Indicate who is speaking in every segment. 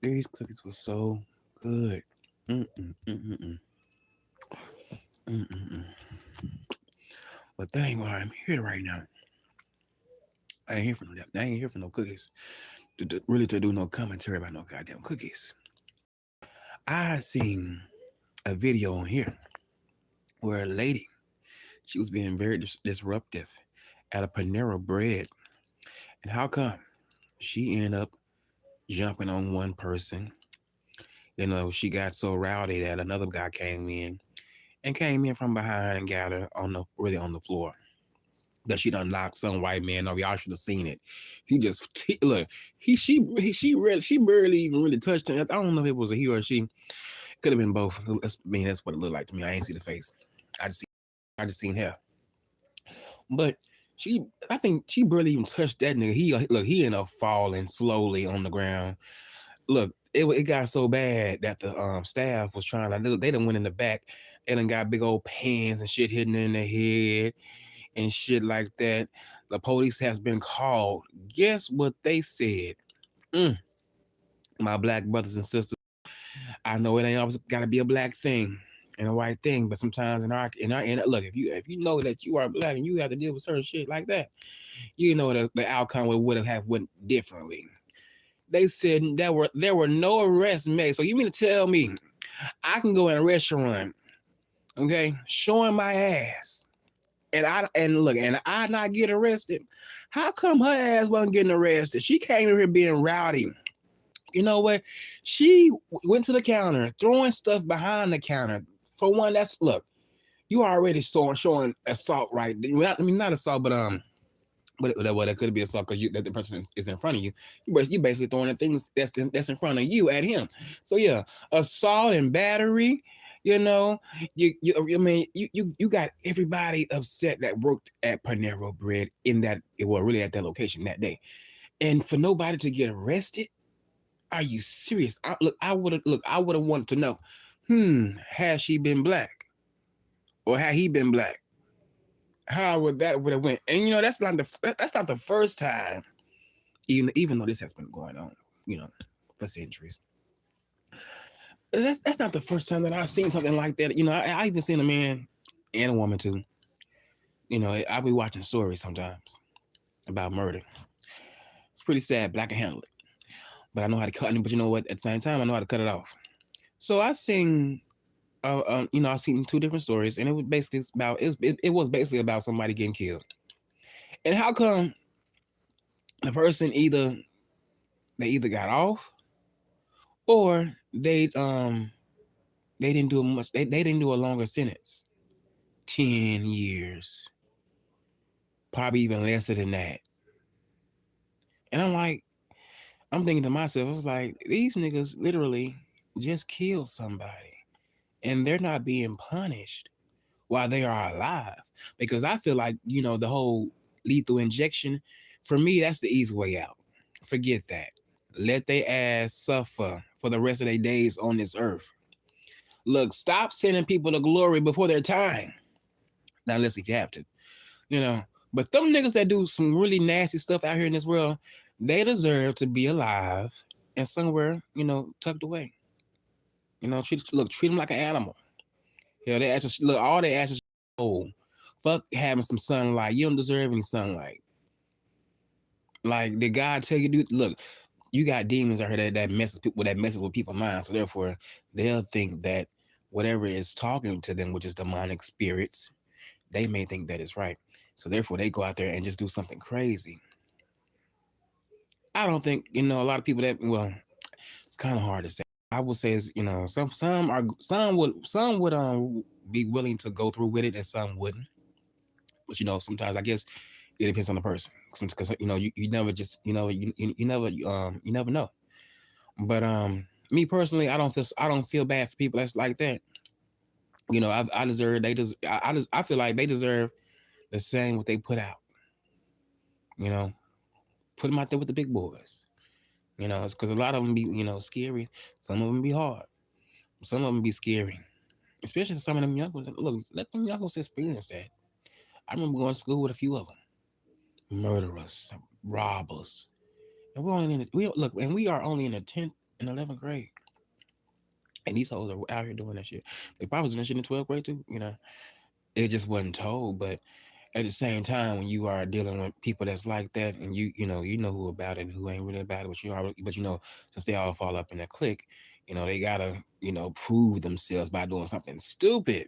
Speaker 1: These cookies were so good. Mm-mm, mm-mm, mm-mm. But that ain't why I'm here right now. I ain't here for no. I ain't here for no cookies. Really to do no commentary about no goddamn cookies. I seen a video on here where a lady, she was being very disruptive at a Panera Bread, and how come she ended up jumping on one person? You know, she got so rowdy that another guy came in from behind and got her on the really on the floor. That she done knocked some white man over. Y'all should have seen it. He just look. She barely even really touched him. I don't know if it was a he or a she. Could have been both. That's what it looked like to me. I ain't see the face. I just see, I just seen hair. But I think she barely even touched that nigga. He ended up falling slowly on the ground. Look, it got so bad that the staff was trying to. They done went in the back and done got big old pans and shit hitting in their head and shit like that. The police has been called. Guess what they said? Mm, my black brothers and sisters. I know it ain't always got to be a black thing and a white thing, but sometimes in our look, if you know that you are black and you have to deal with certain shit like that, you know the outcome would have went differently. They said there were no arrests made. So you mean to tell me I can go in a restaurant, okay, showing my ass, and I not get arrested? How come her ass wasn't getting arrested? She came in here being rowdy. You know what? She went to the counter, throwing stuff behind the counter. For one, that's look, you already showing assault, right? Not assault, but that could be assault because that the person is in front of you. You basically throwing the things that's in front of you at him. So yeah, assault and battery. You know, I mean, you got everybody upset that worked at Panero Bread in that, well, really at that location that day, and for nobody to get arrested. Are you serious? I would have wanted to know. Has she been black or had he been black? How would have went? And that's not the first time. Even though this has been going on, you know, for centuries. That's not the first time that I've seen something like that. I even seen a man and a woman too. I'll be watching stories sometimes about murder. It's pretty sad, but I can handle it. But I know how to cut it. But you know what? At the same time, I know how to cut it off. So I seen two different stories, and it was basically about somebody getting killed. And how come the person they either got off or they didn't do much. They didn't do a longer sentence, 10 years, probably even lesser than that. And I'm thinking to myself, I was like, these niggas literally just killed somebody, and they're not being punished while they are alive. Because I feel like, the whole lethal injection, for me, that's the easy way out. Forget that. Let they ass suffer for the rest of their days on this earth. Look, stop sending people to glory before their time. Now, unless if you have to, you know. But them niggas that do some really nasty stuff out here in this world, they deserve to be alive and somewhere, tucked away. Treat them like an animal. They ask, look, all they ask is, oh, fuck having some sunlight. You don't deserve any sunlight. Like, did God tell you, dude? Look, you got demons out here that messes with people's minds. So therefore, they'll think that whatever is talking to them, which is demonic spirits, they may think that is right. So therefore, they go out there and just do something crazy. I don't think a lot of people it's kind of hard to say. I would say is some would be willing to go through with it and some wouldn't. But sometimes I guess it depends on the person because you never just you never know. But me personally, I don't feel bad for people that's like that. I deserve they just I feel like they deserve the same what they put out. You know, put them out there with the big boys. It's because a lot of them be scary. Some of them be hard. Some of them be scary. Especially some of them young ones. Look, let them young ones experience that. I remember going to school with a few of them, murderers, robbers, and we are only in the 10th. in 11th grade. And these hoes are out here doing that shit. They probably was doing that shit in 12th grade too, you know. It just wasn't told. But at the same time, when you are dealing with people that's like that, and you know who about it and who ain't really about it, but since they all fall up in that clique, they gotta prove themselves by doing something stupid,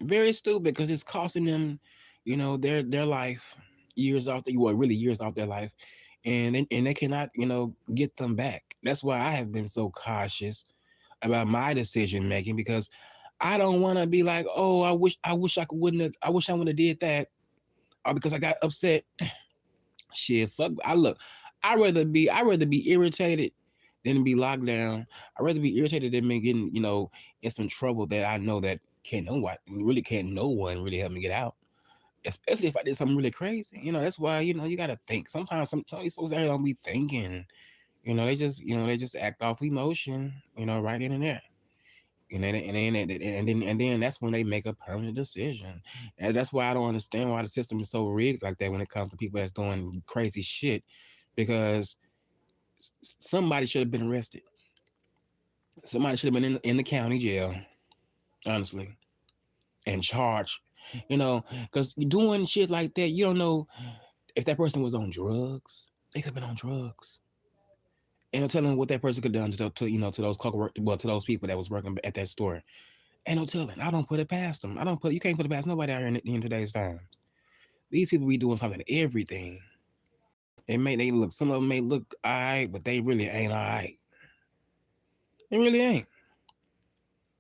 Speaker 1: very stupid, because it's costing them, their life, years off the well, really years off their life, and they cannot get them back. That's why I have been so cautious about my decision making, because I don't want to be like, oh, I wish I wouldn't have, I wish I would have did that, or because I got upset. Shit, fuck. I rather be irritated than be locked down. I'd rather be irritated than me getting in some trouble that I know that can't no one really help me get out. Especially if I did something really crazy. That's why you gotta think. Sometimes some of these folks out here don't be thinking. They just act off emotion. Right in and there. And then that's when they make a permanent decision. And that's why I don't understand why the system is so rigged like that when it comes to people that's doing crazy shit. Because somebody should have been arrested. Somebody should have been in the county jail, honestly, and charged. Because doing shit like that, you don't know if that person was on drugs. They could have been on drugs. And no telling what that person could have done to those to those people that was working at that store. Ain't no telling. I don't put it past them. You can't put it past nobody out here in today's times. These people be doing something to everything. Some of them may look all right, but they really ain't all right. They really ain't.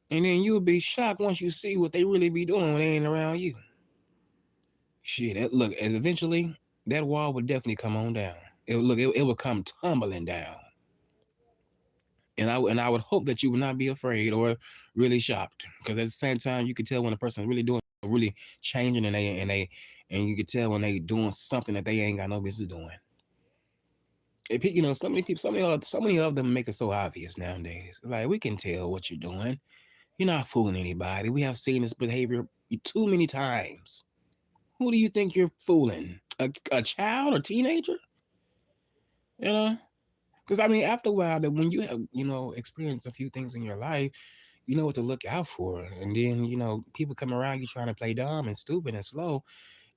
Speaker 1: And then you'll be shocked once you see what they really be doing when they ain't around you. Shit, look, and eventually that wall would definitely come on down. It would come tumbling down. And I would hope that you would not be afraid or really shocked, because at the same time you can tell when a person is really doing, really changing, and you can tell when they doing something that they ain't got no business doing. So many people, so many of them make it so obvious nowadays. Like, we can tell what you're doing. You're not fooling anybody. We have seen this behavior too many times. Who do you think you're fooling? A child or teenager? You know? Because I mean, after a while, that when you have experienced a few things in your life, you know what to look out for. And then people come around you trying to play dumb and stupid and slow,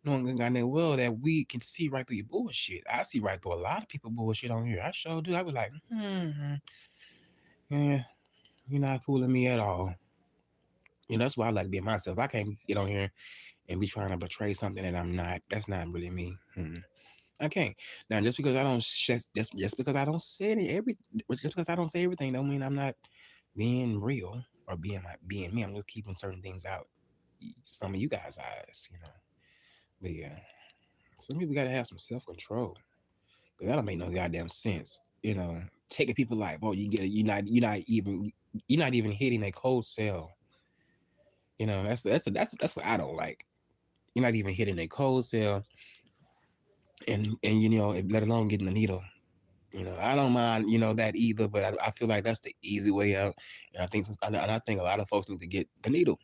Speaker 1: knowing goddamn well that we can see right through your bullshit. I see right through a lot of people bullshit on here. I sure do. I was like, yeah, you're not fooling me at all. That's why I like being myself. I can't get on here and be trying to betray something that I'm not. That's not really me. I can't. Now, just because I don't say just because I don't say everything, don't mean I'm not being real or being me. I'm just keeping certain things out some of you guys' eyes. But yeah, some people gotta have some self control. But that don't make no goddamn sense. Taking people life. Oh, you're not even hitting a cold cell. That's what I don't like. You're not even hitting a cold cell, and let alone getting the needle. I don't mind, that either, but I feel like that's the easy way out. And I think a lot of folks need to get the needle.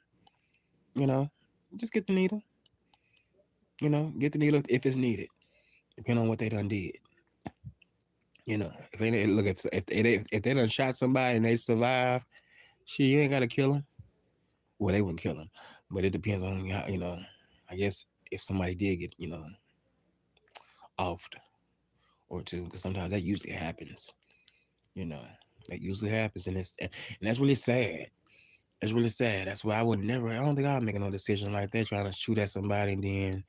Speaker 1: You know, just get the needle. Get the needle if it's needed, depending on what they done did. If they look if they done shot somebody and they survive, shit, you ain't gotta kill them. Well, they wouldn't kill them, but it depends on how. I guess if somebody did get offed or two, because sometimes that usually happens. You know, that usually happens, and that's really sad. It's really sad. That's why I would never. I don't think I'll make no decision like that, trying to shoot at somebody and then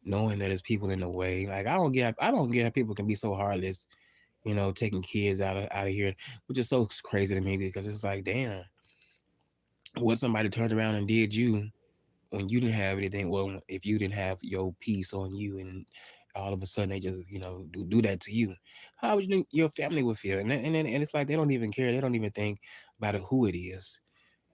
Speaker 1: knowing that there's people in the way. Like, I don't get how people can be so heartless. Taking kids out of here, which is so crazy to me, because it's like, damn, what somebody turned around and did you when you didn't have anything. Well, if you didn't have your piece on you, and all of a sudden they just do that to you, how would you think your family would feel? And it's like they don't even care. They don't even think about who it is.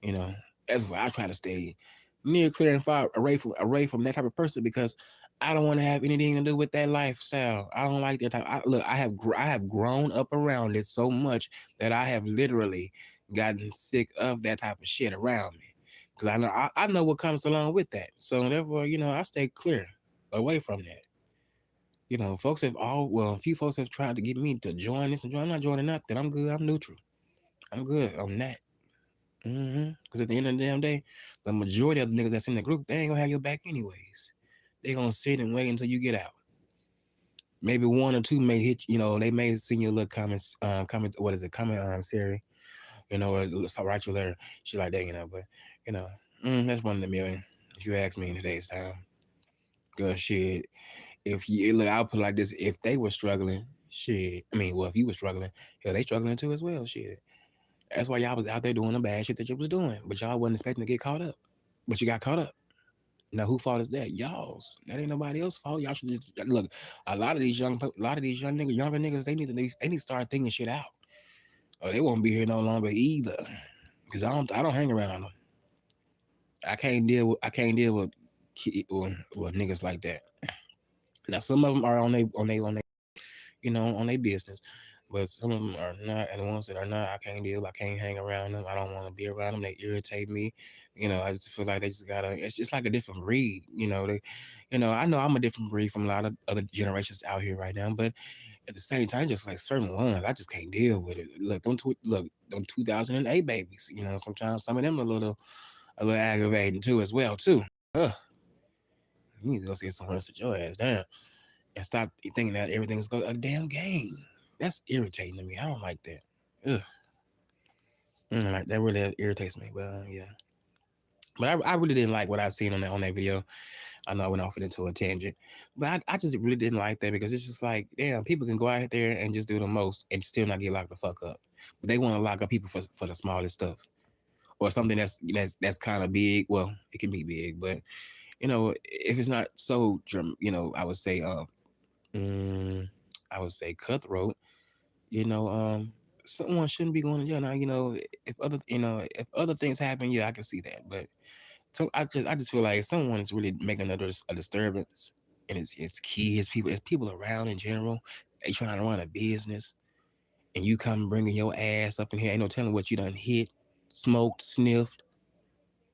Speaker 1: You know, that's why I try to stay near, clear, and far away from that type of person, because I don't want to have anything to do with that lifestyle. I don't like that type. I have grown up around it so much that I have literally gotten sick of that type of shit around me, because I know what comes along with that. So therefore, I stay clear away from that. Folks have a few folks have tried to get me to join this and join. I'm not joining nothing. I'm good. I'm neutral. I'm good on that. Because at the end of the damn day, the majority of the niggas that's in the group, they ain't gonna have your back anyways. They gonna sit and wait until you get out. Maybe one or two may hit, they may send you a little comments, what is it, comment, Siri, or so write you a letter, shit like that, but, you know, that's one in a million, if you ask me in today's time. Good shit. If you look, I'll put it like this: if they were struggling, shit. I mean, well, if you were struggling, hell, they struggling too as well, shit. That's why y'all was out there doing the bad shit that you was doing, but y'all wasn't expecting to get caught up. But you got caught up. Now, who fault is that? Y'all's. That ain't nobody else's fault. Y'all should just look. A lot of these young niggas, younger niggas, they need to start thinking shit out, or they won't be here no longer either. Cause I don't hang around them. I can't deal with niggas like that. Now, some of them are on their business. But some of them are not, and the ones that are not, I can't deal. I can't hang around them. I don't want to be around them. They irritate me. I just feel like they just gotta. It's just like a different breed. I know I'm a different breed from a lot of other generations out here right now. But at the same time, just like certain ones, I just can't deal with it. Look, them 2008 babies. Sometimes some of them a little aggravating too as well too. Ugh, you need to go see somewhere and sit your ass down and stop thinking that everything's a damn game. That's irritating to me. I don't like that. Ugh. Like that really irritates me. But yeah. But I really didn't like what I seen on that video. I know I went off into a tangent, but I just really didn't like that because it's just like, damn, people can go out there and just do the most and still not get locked the fuck up. But they want to lock up people for the smallest stuff or something that's kind of big. Well, it can be big, but if it's not so, I would say cutthroat. you know, um, Someone shouldn't be going to jail. Now, if other things happen, yeah, I can see that. But so I just feel like if someone is really making a disturbance, and it's kids, it's people around in general, they trying to run a business, and you come bringing your ass up in here, ain't no telling what you done hit, smoked, sniffed,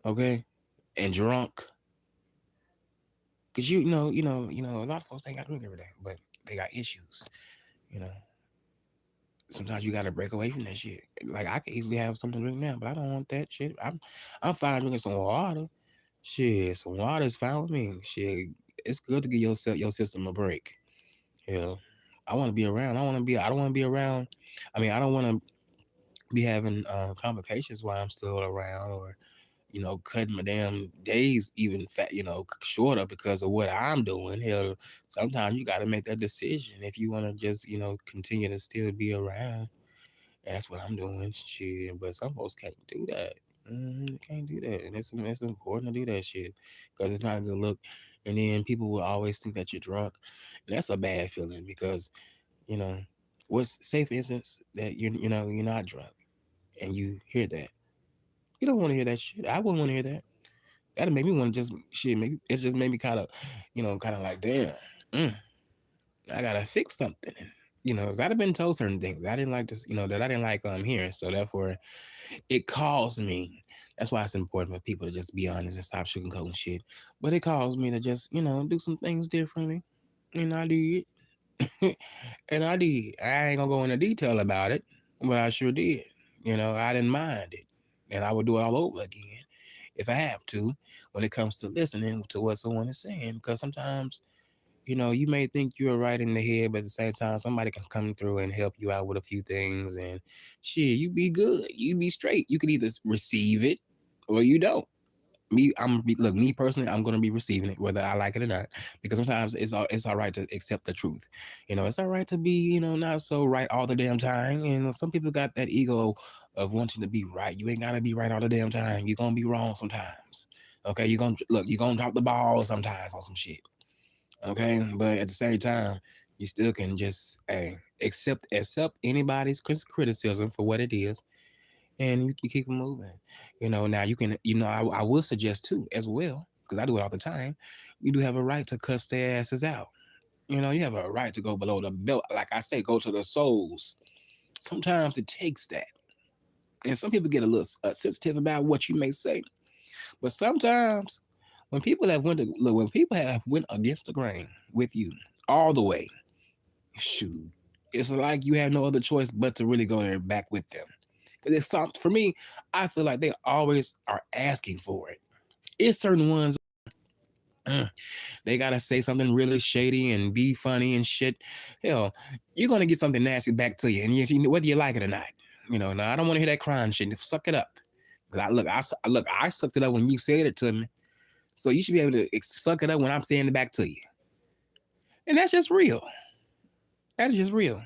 Speaker 1: okay, and drunk. Cause a lot of folks ain't got to drink every day, but they got issues. You know, sometimes you gotta break away from that shit. Like I could easily have something to drink now, but I don't want that shit. I'm fine drinking some water. Shit, some water is fine with me. Shit, it's good to give your system a break. Yeah, I want to be around. I don't want to be around. I mean, I don't want to be having complications while I'm still around, or cutting my damn days even shorter because of what I'm doing. Hell, sometimes you got to make that decision if you want to just continue to still be around. That's what I'm doing. Shit, but some folks can't do that. Can't do that, and it's important to do that shit because it's not a good look. And then people will always think that you're drunk, and that's a bad feeling because you know what's say for instance that you're not drunk and you hear that. You don't want to hear that shit. I wouldn't want to hear that. That'd make me want to just shit. Maybe it just made me kind of like damn. Mm, I gotta fix something. 'Cause I'd have been told certain things I didn't like this. That I didn't like hearing. So therefore, it caused me. That's why it's important for people to just be honest and stop sugarcoating shit. But it caused me to just do some things differently, and I did. And I did. I ain't gonna go into detail about it, but I sure did. I didn't mind it, and I would do it all over again if I have to. When it comes to listening to what someone is saying, because sometimes you may think you're right in the head, but at the same time, somebody can come through and help you out with a few things, and shit, you be good, you be straight. You can either receive it or you don't. Me personally, I'm gonna be receiving it whether I like it or not, because sometimes it's all right to accept the truth. It's all right to be not so right all the damn time. Some people got that ego of wanting to be right. You ain't gotta be right all the damn time. You're gonna be wrong sometimes. Okay, you're gonna drop the ball sometimes on some shit. Okay, but at the same time, you still can just accept anybody's criticism for what it is, and you can keep it moving. Now you can, I will suggest too as well, because I do it all the time. You do have a right to cuss their asses out. You have a right to go below the belt, like I say, go to the souls. Sometimes it takes that, and some people get a little sensitive about what you may say, but sometimes when people have went against the grain with you all the way, shoot, it's like you have no other choice but to really go there back with them. It's for me, I feel like they always are asking for it. It's certain ones, mm, they gotta say something really shady and be funny and shit. Hell, you're gonna get something nasty back to you, and whether you like it or not. Now I don't want to hear that crying shit. Suck it up. 'Cause I sucked it up when you said it to me. So you should be able to suck it up when I'm saying it back to you. And that's just real. That's just real.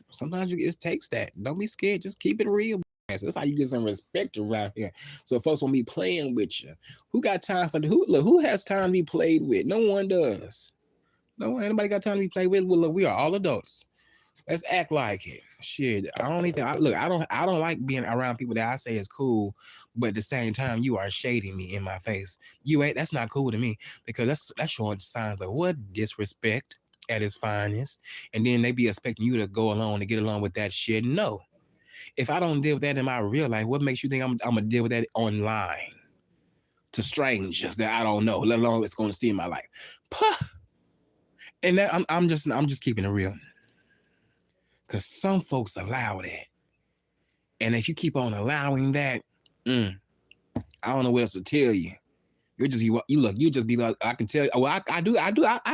Speaker 1: Sometimes it takes that. Don't be scared. Just keep it real. That's how you get some respect around here. So folks won't be playing with you. Who got time for who has time to be played with? No one does. No one, anybody got time to be played with? Well, look, we are all adults. Let's act like it. Shit. I don't even I don't like being around people that I say is cool, but at the same time, you are shading me in my face. You ain't That's not cool to me, because that's showing signs of what? Disrespect at its finest. And then they be expecting you to go along and get along with that shit. No. If I don't deal with that in my real life, what makes you think I'm gonna deal with that online to strangers that I don't know, let alone it's gonna see in my life? Puh. And that I'm just keeping it real. Cause some folks allow that. And if you keep on allowing that, I don't know what else to tell you. You'll just be you just be like, I can tell. Well, I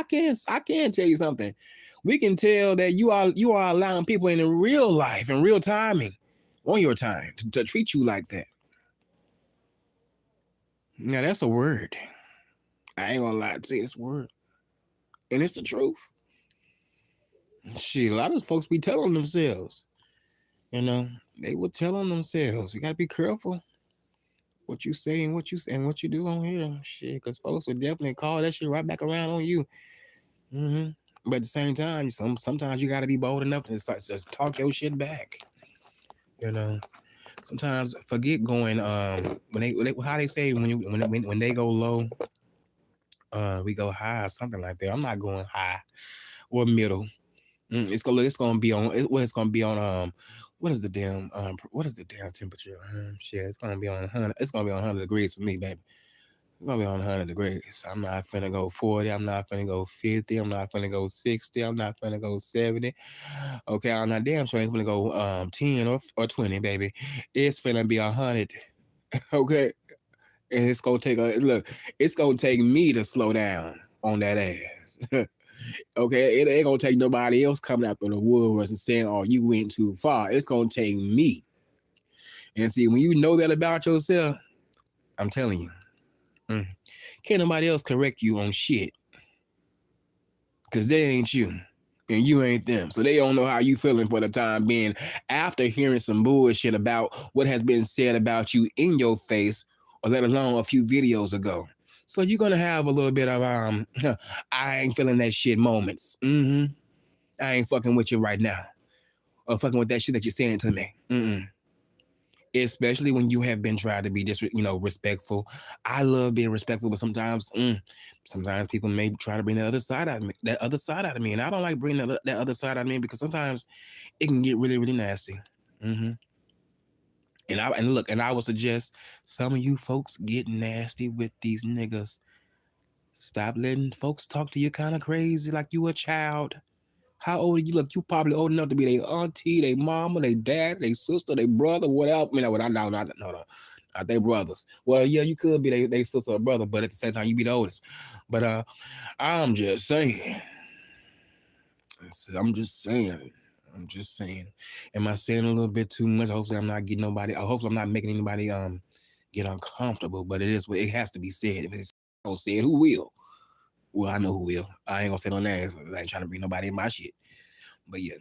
Speaker 1: can tell you something. We can tell that you are allowing people in real life, in real timing, on your time, to treat you like that. Now that's a word. I ain't gonna lie to you, it's a word. And it's the truth. Shit, a lot of folks be telling themselves. They will tell on themselves. You gotta be careful what you say and what you do on here. Shit, because folks will definitely call that shit right back around on you. But at the same time, sometimes you gotta be bold enough to just talk your shit back. Sometimes forget going when they how they say when they go low, we go high or something like that. I'm not going high or middle. It's gonna be on it's gonna be on what is the damn temperature? Shit, it's gonna be on 100. It's gonna be on 100 degrees for me, baby. It's gonna be on 100 degrees. I'm not finna go 40. I'm not finna go 50. I'm not finna go 60. I'm not finna go 70. Okay, I'm not damn sure I ain't finna go 10 or 20, baby. It's finna be 100. Okay, and it's gonna take it's gonna take me to slow down on that ass. Okay, it ain't gonna take nobody else coming after the woods and saying, "Oh, you went too far." It's gonna take me. And see, when you know that about yourself, I'm telling you, can't nobody else correct you on shit, because they ain't you, and you ain't them. So they don't know how you feeling for the time being after hearing some bullshit about what has been said about you in your face, or let alone a few videos ago. So you're gonna have a little bit of I ain't feeling that shit moments. I ain't fucking with you right now, or fucking with that shit that you're saying to me. Especially when you have been trying to be respectful. I love being respectful, but sometimes people may try to bring the other side out of me. And I don't like bringing that other side out of me, because sometimes it can get really, really nasty. And I would suggest some of you folks get nasty with these niggas. Stop letting folks talk to you kind of crazy like you a child. How old are you? Look, you probably old enough to be their auntie, their mama, their dad, their sister, their brother, whatever. I mean, no, not their brothers. Well, yeah, you could be their sister or brother, but at the same time, you be the oldest. But I'm just saying. I'm just saying. I'm just saying. Am I saying a little bit too much? Hopefully, I'm not getting nobody. Hopefully, I'm not making anybody get uncomfortable. But it has to be said. If it's don't say it, who will? Well, I know who will. I ain't gonna say no names. I ain't trying to bring nobody in my shit. But yeah,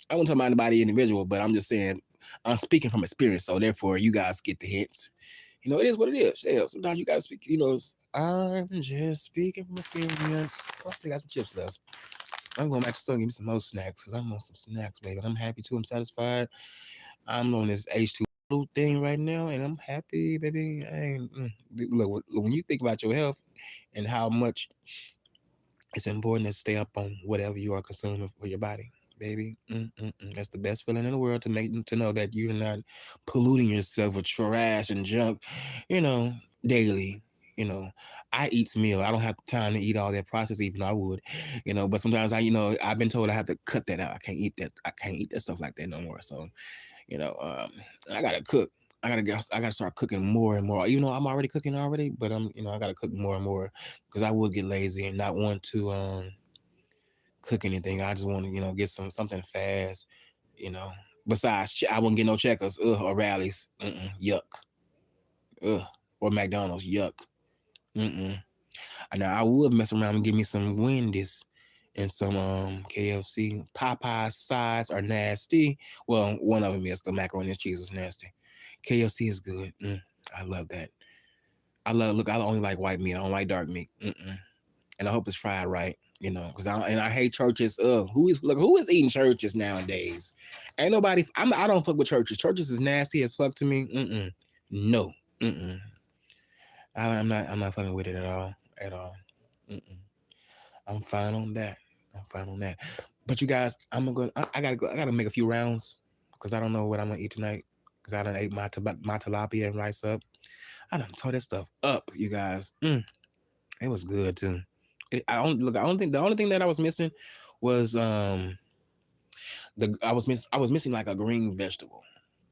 Speaker 1: I won't talk about anybody individual, but I'm just saying, I'm speaking from experience, so therefore you guys get the hints. It is what it is. Yeah, sometimes you gotta speak, I'm just speaking from experience. I still got some chips left. I'm going back to the store and give me some more snacks, because I'm on some snacks, baby. I'm happy too. I'm satisfied. I'm on this H2 thing right now, and I'm happy, baby. Look, when you think about your health and how much it's important to stay up on whatever you are consuming for your body, baby. That's the best feeling in the world, to know that you're not polluting yourself with trash and junk, daily. I eat meal. I don't have time to eat all that processed, even though I would, but sometimes I've been told I have to cut that out. I can't eat that. I can't eat that stuff like that no more. So, You know, I gotta cook. I gotta start cooking more and more. Even though I'm already cooking already, but I gotta cook more and more because I would get lazy and not want to cook anything. I just want to get something fast. You know, besides I wouldn't get no checkers, or rallies, yuck, ugh, or McDonald's, yuck. Mm-mm. Now I would mess around and give me some Wendy's and some KFC. Popeye sides are nasty. Well, one of them is the macaroni and cheese is nasty. KFC is good. I love that. Look. I only like white meat. I don't like dark meat. And I hope it's fried right. Because I hate churches. Who is eating churches nowadays? Ain't nobody. I don't fuck with churches. Churches is nasty as fuck to me. No. Mm-mm. I'm not fucking with it at all. At all. Mm-mm. I'm fine on that. I'm fine on that. But you guys, I gotta go. I gotta make a few rounds because I don't know what I'm gonna eat tonight. Because I done ate my tilapia and rice up. I done tore that stuff up, you guys. It was good too. I don't look. I don't think the only thing that I was missing was I was missing like a green vegetable.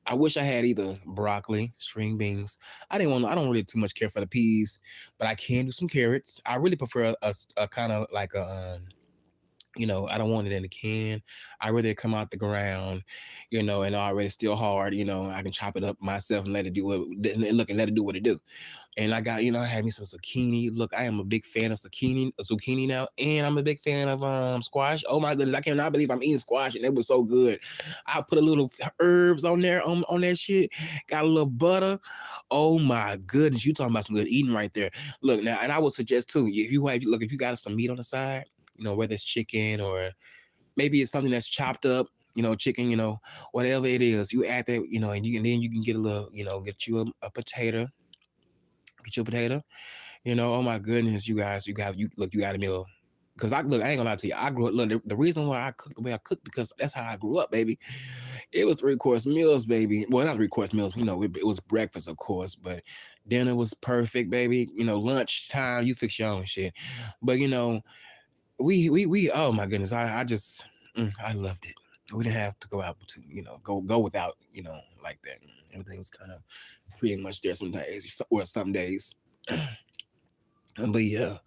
Speaker 1: I wish I had either broccoli, string beans. I don't really too much care for the peas, but I can do some carrots. I really prefer a kind of like I don't want it in a can. I rather come out the ground, and already still hard. I can chop it up myself and let it do what look and let it do what it do. And I got, I had me some zucchini. Look, I am a big fan of zucchini now, and I'm a big fan of squash. Oh my goodness, I cannot believe I'm eating squash, and it was so good. I put a little herbs on there on that shit. Got a little butter. Oh my goodness, you talking about some good eating right there. Look now, and I would suggest too, if you got some meat on the side, whether it's chicken or maybe it's something that's chopped up, chicken, whatever it is, you add that, and then you can get a little, get you a potato, get you a potato, oh my goodness, you guys, you got a meal. Cause I ain't gonna lie to you. I grew up. Look, the reason why I cook the way I cook because that's how I grew up, baby. It was 3-course meals, baby. Well, not 3-course meals. It was breakfast, of course, but dinner was perfect, baby. Lunchtime, you fix your own shit. But we oh my goodness, I just I loved it. We didn't have to go out to go without like that. Everything was kind of pretty much there some days or some days. But yeah,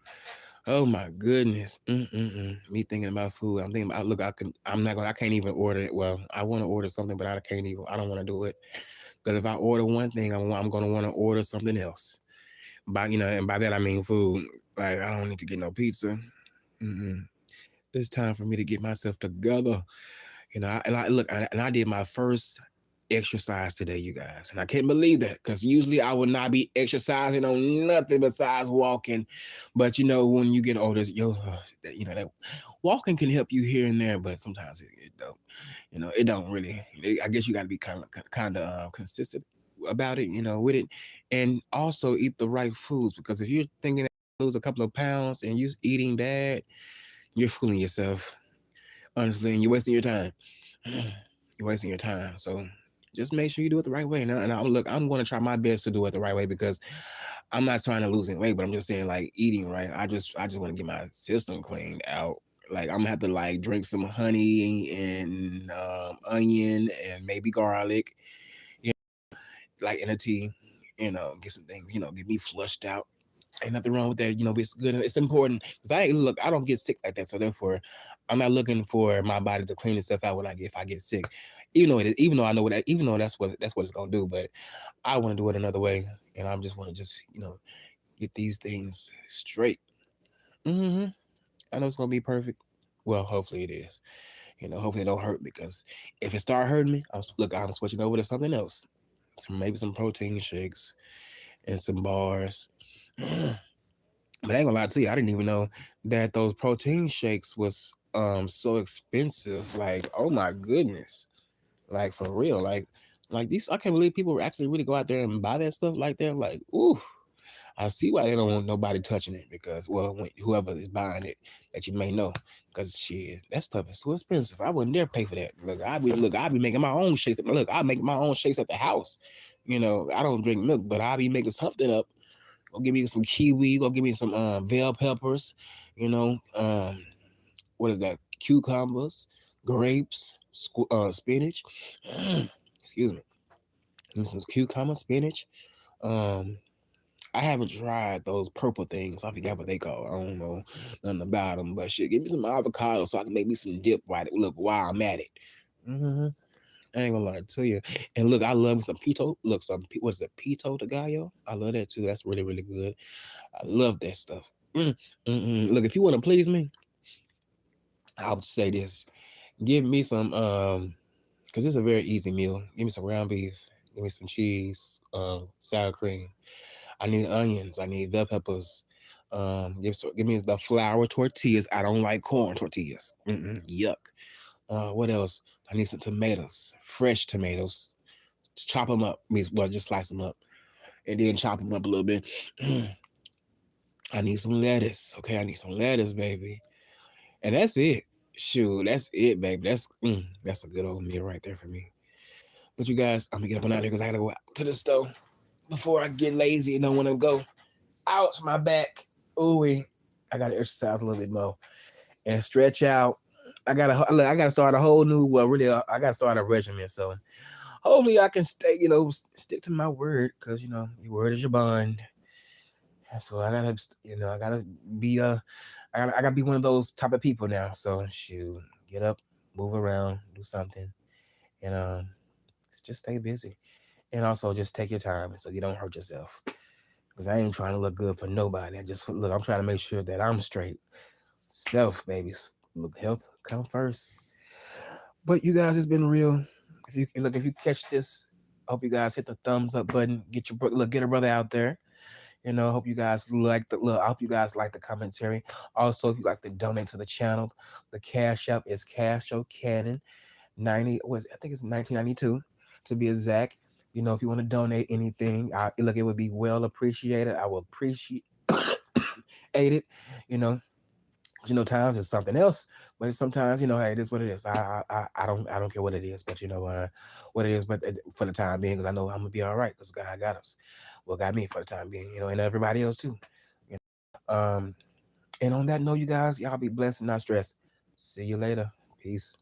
Speaker 1: oh my goodness, me thinking about food. I'm thinking about look. I can't even order it. Well, I want to order something, but I can't even. I don't want to do it because if I order one thing, I'm gonna want to order something else. And by that I mean food. Like I don't need to get no pizza. Mm-mm. It's time for me to get myself together. I did my first exercise today, you guys, and I can't believe that because usually I would not be exercising on nothing besides walking. But when you get older, that walking can help you here and there, but sometimes it don't. It don't really. I guess you got to be kind of consistent about it, with it, and also eat the right foods because if you're thinking that you lose a couple of pounds and you're eating bad, you're fooling yourself honestly, and you're wasting your time. You're wasting your time. So just make sure you do it the right way. I'm going to try my best to do it the right way because I'm not trying to lose any weight, but I'm just saying like eating right. I just want to get my system cleaned out. Like I'm gonna have to like drink some honey and onion and maybe garlic, you like in a tea. Get some things, get me flushed out. Ain't nothing wrong with that. It's good. It's important because I don't get sick like that. So therefore, I'm not looking for my body to clean itself out when if I get sick. Even though I know even though that's what it's gonna do, but I want to do it another way, and I just want to get these things straight. hmm I know it's gonna be perfect. Well, hopefully it is. Hopefully it don't hurt because if it start hurting me, I'm switching over to something else. Maybe some protein shakes and some bars. But I ain't gonna lie to you, I didn't even know that those protein shakes was so expensive. Like, oh my goodness. Like for real. Like these I can't believe people actually really go out there and buy that stuff like that. Like, ooh, I see why they don't want nobody touching it because whoever is buying it that you may know. Cause shit, that stuff is too expensive. I wouldn't dare pay for that. I'd be making my own shakes. Look, I make my own shakes at the house. I don't drink milk, but I'll be making something up. Go give me some kiwi. Go give me some bell peppers. You know, what is that? Cucumbers, grapes, spinach. Excuse me. Give me some cucumber, spinach. Um, I haven't tried those purple things. I forgot what they call. I don't know nothing about them. But shit, give me some avocado so I can make me some dip right. Look, while I'm at it. Mm-hmm. I ain't gonna lie to you. And look, I love me some pito. Look, what is it? Pito de gallo. I love that too. That's really, really good. I love that stuff. Look, if you want to please me, I would say this. Give me some because it's a very easy meal. Give me some ground beef. Give me some cheese. Sour cream. I need onions. I need bell peppers. Give me the flour tortillas. I don't like corn tortillas. Yuck. What else? I need some tomatoes, fresh tomatoes. Just chop them up. Well, just slice them up and then chop them up a little bit. I need some lettuce. Okay, I need some lettuce, baby. And that's it. Shoot, that's it, baby. That's a good old meal right there for me. But you guys, I'm gonna get up and out here because I gotta go out to the stove before I get lazy and don't want to go. Ouch, my back. Ooh, I gotta exercise a little bit more and stretch out. I gotta start a whole new. Well, really, I gotta start a regimen. So hopefully, I can stay. Stick to my word because your word is your bond. So I gotta be I gotta be one of those type of people now. So shoot, get up, move around, do something, and just stay busy. And also just take your time so you don't hurt yourself. Because I ain't trying to look good for nobody. I'm trying to make sure that I'm straight. Self, babies. Look, health come first. But you guys, it's been real. If you catch this, I hope you guys hit the thumbs up button. Get a brother out there. Hope you guys like the look. I hope you guys like the commentary. Also, if you like to donate to the channel, the cash app is Casho Cannon I think it's 1992 to be exact. If you want to donate anything, it would be well appreciated. I will appreciate it. You know, times is something else, but sometimes hey, it is what it is. I don't care what it is, but what it is. But for the time being, because I know I'm gonna be all right, because God got us. Well, got me for the time being, and everybody else too. You and on that note, you guys, y'all be blessed and not stressed. See you later. Peace.